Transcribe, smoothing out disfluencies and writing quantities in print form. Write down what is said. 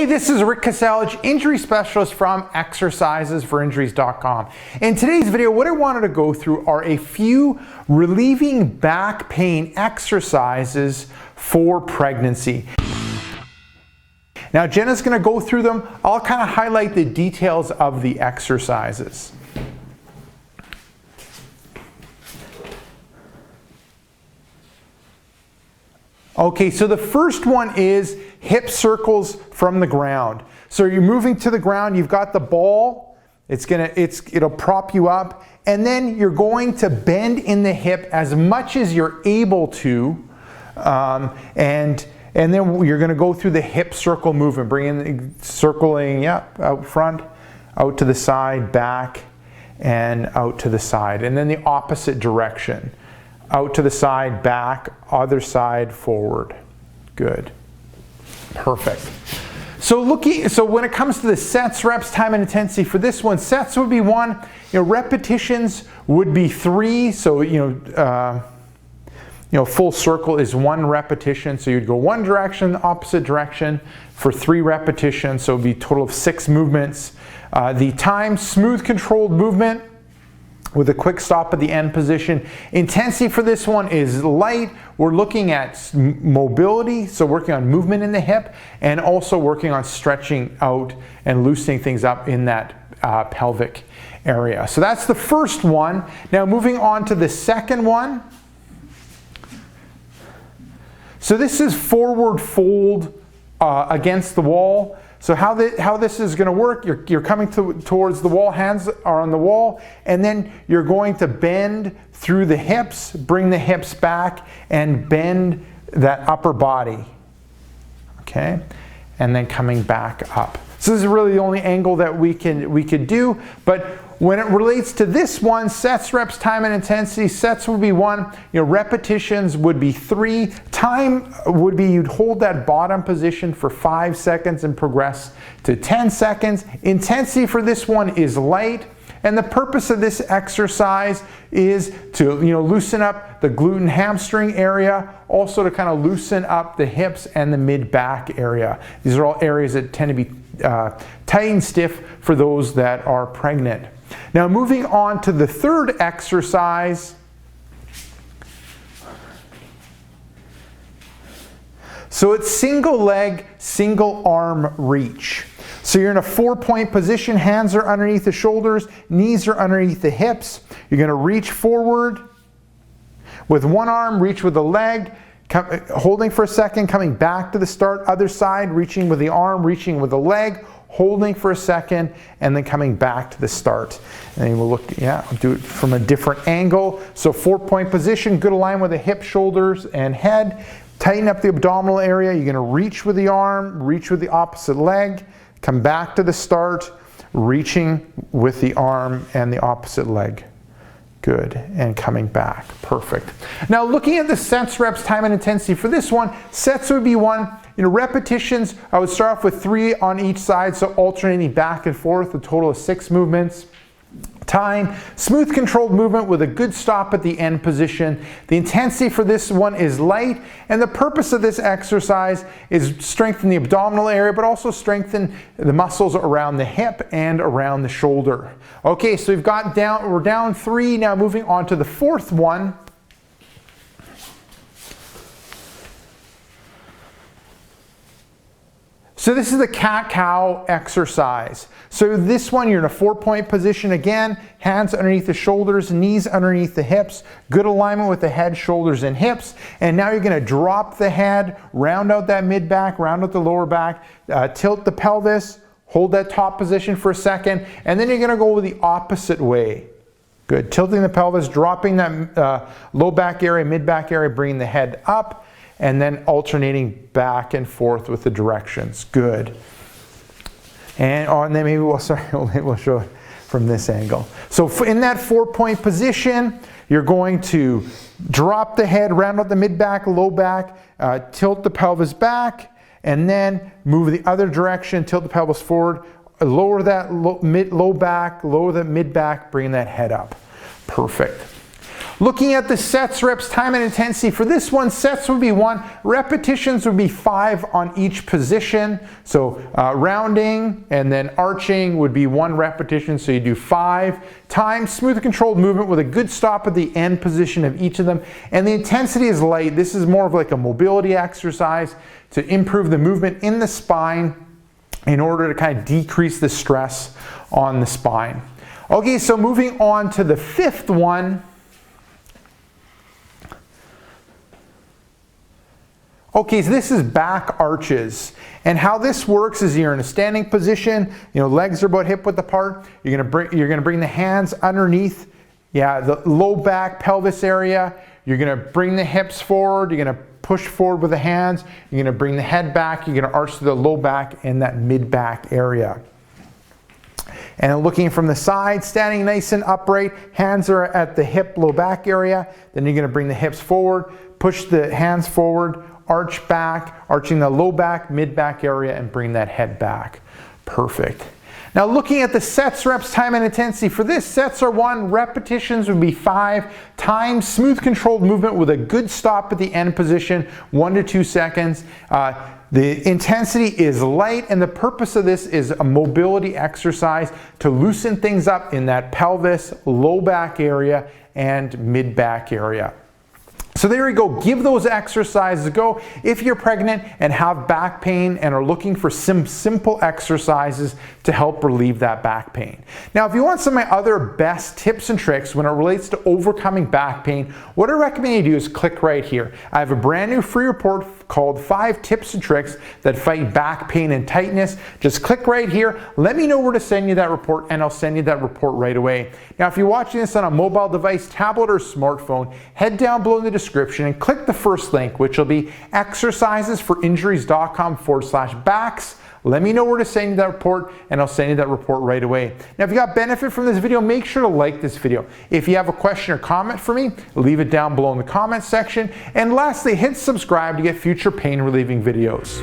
Hey, this is Rick Kaselich, injury specialist from exercisesforinjuries.com. In today's video, what I wanted to go through are a few relieving back pain exercises for pregnancy. Now, Jenna's going to go through them. I'll kind of highlight the details of the exercises. Okay, so the first one is hip circles from the ground. So you're moving to the ground, you've got the ball, it'll prop you up, and then you're going to bend in the hip as much as you're able to, and then you're going to go through the hip circle movement, circling, out front, out to the side, back, and out to the side, and then the opposite direction. Out to the side, back, other side, forward. Good. Perfect. So when it comes to the sets, reps, time, and intensity for this one, sets would be 1. Repetitions would be 3. So full circle is 1 repetition. So you'd go one direction, opposite direction for 3 repetitions. So it would be a total of 6 movements. The time, smooth, controlled movement, with a quick stop at the end position. Intensity for this one is light. We're looking at mobility, so working on movement in the hip, and also working on stretching out and loosening things up in that pelvic area. So that's the first one. Now moving on to the second one. So this is forward fold against the wall. So how this is going to work, you're coming towards the wall, hands are on the wall, and then you're going to bend through the hips, bring the hips back, and bend that upper body. Okay? And then coming back up. So this is really the only angle that we could do, but when it relates to this one, sets, reps, time, and intensity, sets would be 1, repetitions would be 3, time would be you'd hold that bottom position for 5 seconds and progress to 10 seconds. Intensity for this one is light, and the purpose of this exercise is to loosen up the glute and hamstring area, also to kind of loosen up the hips and the mid-back area. These are all areas that tend to be tight and stiff for those that are pregnant. Now moving on to the third exercise. So it's single leg, single arm reach. So you're in a 4-point position, hands are underneath the shoulders, knees are underneath the hips. You're going to reach forward with one arm, reach with the leg, holding for a second, coming back to the start, other side, reaching with the arm, reaching with the leg, holding for a second, and then coming back to the start. And then we'll look, I'll do it from a different angle. So 4-point position, good alignment with the hip, shoulders, and head. Tighten up the abdominal area. You're going to reach with the arm, reach with the opposite leg, come back to the start, reaching with the arm and the opposite leg. Good, and coming back, perfect. Now looking at the sets, reps, time, and intensity for this one, sets would be 1. Repetitions, I would start off with 3 on each side, so alternating back and forth, a total of 6 movements. Time, smooth controlled movement with a good stop at the end position. The intensity for this one is light, and the purpose of this exercise is strengthen the abdominal area, but also strengthen the muscles around the hip and around the shoulder. Okay, so we're down 3, now moving on to the fourth one. So this is the CatCow exercise. So this one, you're in a 4-point position again, hands underneath the shoulders, knees underneath the hips, good alignment with the head, shoulders, and hips. And now you're going to drop the head, round out that mid-back, round out the lower back, tilt the pelvis, hold that top position for a second, and then you're going to go the opposite way. Good, tilting the pelvis, dropping that low back area, mid-back area, bringing the head up, and then alternating back and forth with the directions. Good. And then maybe we'll show it from this angle. So in that 4-point position, you're going to drop the head, round out the mid-back, low back, tilt the pelvis back, and then move the other direction, tilt the pelvis forward, lower that low back, lower the mid-back, bring that head up. Perfect. Looking at the sets, reps, time, and intensity, for this one, sets would be 1, repetitions would be 5 on each position. So rounding and then arching would be 1 repetition, so you do 5. Time, smooth controlled movement with a good stop at the end position of each of them. And the intensity is light. This is more of like a mobility exercise to improve the movement in the spine in order to kind of decrease the stress on the spine. Okay, so moving on to the 5th one. Okay, so this is back arches. And how this works is you're in a standing position, legs are about hip width apart. You're gonna bring the hands underneath, the low back pelvis area. You're gonna bring the hips forward, you're gonna push forward with the hands, you're gonna bring the head back, you're gonna arch to the low back and that mid back area. And looking from the side, standing nice and upright, hands are at the hip low back area. Then you're gonna bring the hips forward, push the hands forward, arch back, arching the low back, mid back area, and bring that head back. Perfect. Now looking at the sets, reps, time, and intensity. For this, sets are 1, repetitions would be 5, time, smooth controlled movement with a good stop at the end position, 1 to 2 seconds. The intensity is light, and the purpose of this is a mobility exercise to loosen things up in that pelvis, low back area, and mid back area. So there you go, give those exercises a go. If you're pregnant and have back pain and are looking for some simple exercises to help relieve that back pain. Now, if you want some of my other best tips and tricks when it relates to overcoming back pain, what I recommend you do is click right here. I have a brand new free report called 5 Tips and Tricks That Fight Back Pain and Tightness. Just click right here, let me know where to send you that report, and I'll send you that report right away. Now, if you're watching this on a mobile device, tablet, or smartphone, head down below in the description and click the first link, which will be exercisesforinjuries.com/backs. Let me know where to send you that report, and I'll send you that report right away. Now, if you got benefit from this video, make sure to like this video. If you have a question or comment for me, leave it down below in the comment section. And lastly, hit subscribe to get future pain relieving videos.